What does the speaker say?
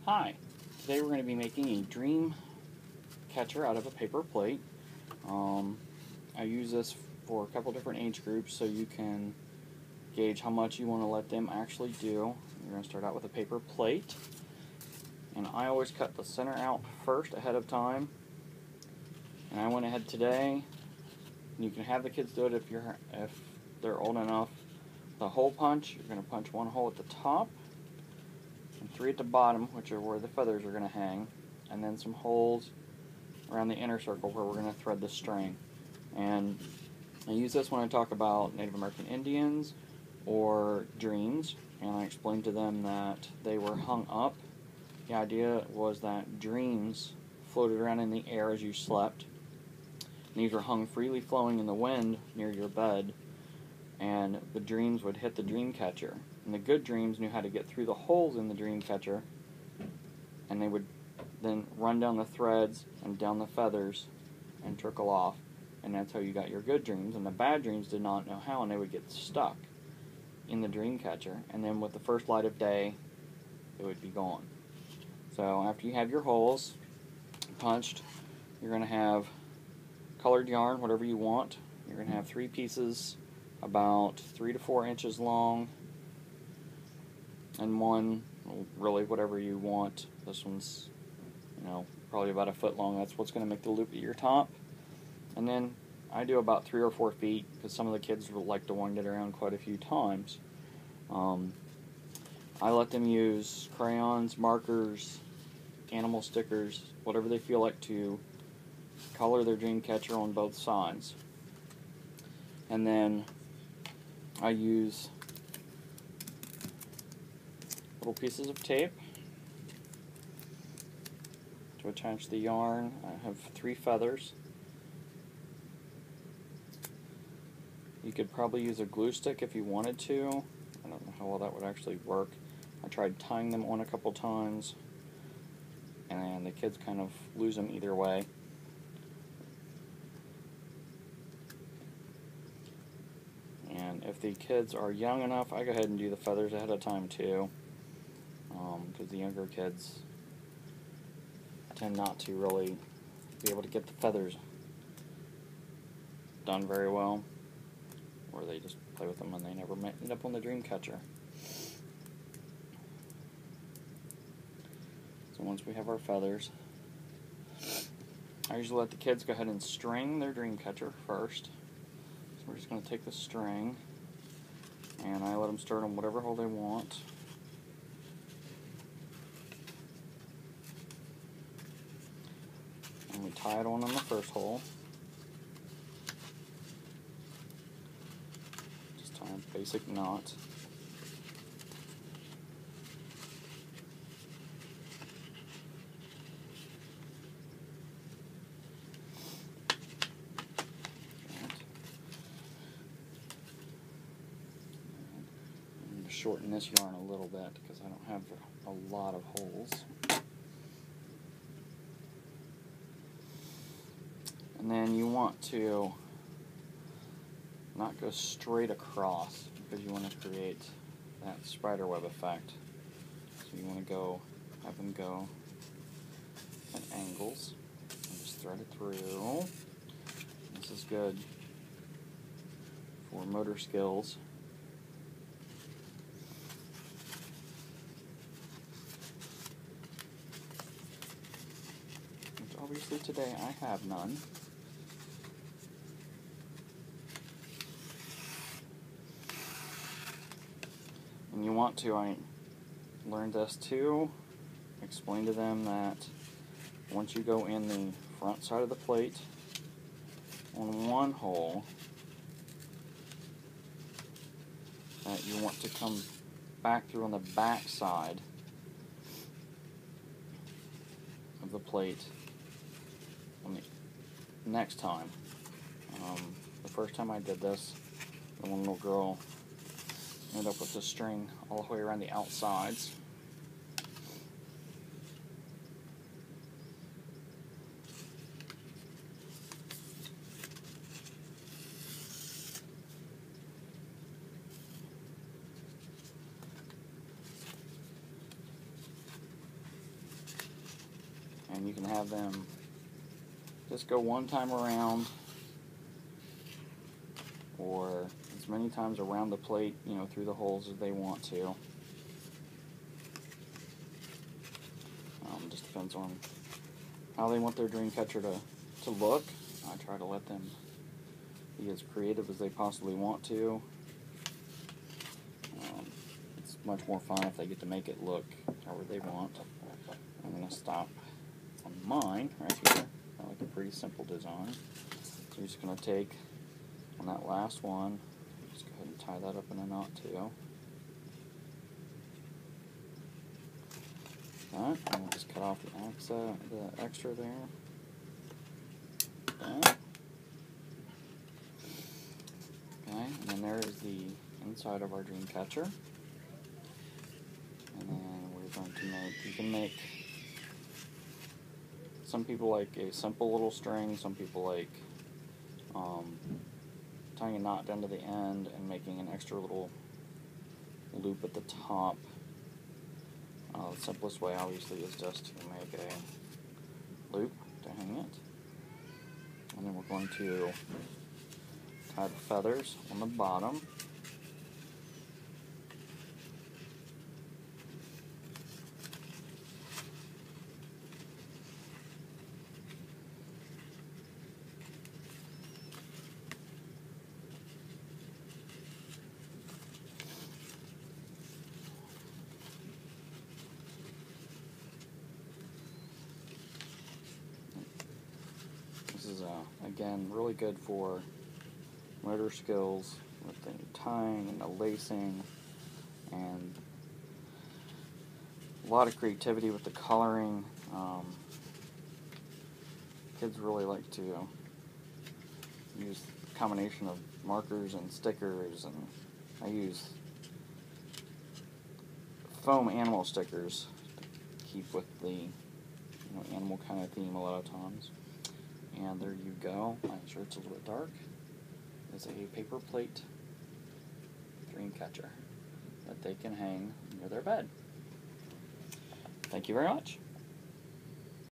Hi, today we're going to be making a dream catcher out of a paper plate. I use this for a couple different age groups so you can gauge how much you want to let them actually do. You're going to start out with a paper plate, and I always cut the center out first ahead of time. And I went ahead today. You can have the kids do it if they're old enough. The hole punch, you're going to punch one hole at the top and 3 at the bottom, which are where the feathers are going to hang, and then some holes around the inner circle where we're going to thread the string. And I use this when I talk about Native American Indians or dreams, and I explain to them that they were hung up. The idea was that dreams floated around in the air as you slept. And these were hung freely flowing in the wind near your bed, and the dreams would hit the dream catcher. And the good dreams knew how to get through the holes in the dream catcher, and they would then run down the threads and down the feathers and trickle off, and that's how you got your good dreams. And the bad dreams did not know how, and they would get stuck in the dream catcher, and then with the first light of day it would be gone. So after you have your holes punched, you're going to have colored yarn, whatever you want. You're going to have 3 pieces about 3 to 4 inches long, and one, really whatever you want. This one's, probably about 1 foot long. That's what's going to make the loop at your top. And then I do about 3 or 4 feet because some of the kids will like to wind it around quite a few times. I let them use crayons, markers, animal stickers, whatever they feel like to color their dream catcher on both sides. And then I use little pieces of tape to attach the yarn. I have 3 feathers. You could probably use a glue stick if you wanted to. I don't know how well that would actually work. I tried tying them on a couple times, and the kids kind of lose them either way. And if the kids are young enough, I go ahead and do the feathers ahead of time too, because the younger kids tend not to really be able to get the feathers done very well, or they just play with them and they never end up on the dream catcher. So once we have our feathers, I usually let the kids go ahead and string their dream catcher first. So we're just going to take the string, and I let them start on whatever hole they want. And we tie it on the first hole. Just tie a basic knot. Shorten this yarn a little bit because I don't have a lot of holes. And then you want to not go straight across because you want to create that spider web effect. So you want to have them go at angles and just thread it through. This is good for motor skills. Obviously today I have none. And you want to, I learned this too, explain to them that once you go in the front side of the plate on one hole, that you want to come back through on the back side of the plate on the next time. The first time I did this, the one little girl ended up with the string all the way around the outsides. and you can have them just go one time around, or as many times around the plate, you know, through the holes as they want to. Just depends on how they want their dream catcher to look. I try to let them be as creative as they possibly want to. It's much more fun if they get to make it look however they want. I'm going to stop on mine right here. I like a pretty simple design. So you're just going to take on that last one, just go ahead and tie that up in a knot too. That, and we'll just cut off the extra there. That. Okay, and then there is the inside of our dream catcher. And then we're going to make, you can make, some people like a simple little string, some people like tying a knot down to the end and making an extra little loop at the top. The simplest way obviously is just to make a loop to hang it. And then we're going to tie the feathers on the bottom. This is, again, really good for motor skills with the tying and the lacing, and a lot of creativity with the coloring. Kids really like to use a combination of markers and stickers, and I use foam animal stickers to keep with the animal kind of theme a lot of times. And there you go. I'm sure it's a little bit dark. It's a paper plate dream catcher that they can hang near their bed. Thank you very much.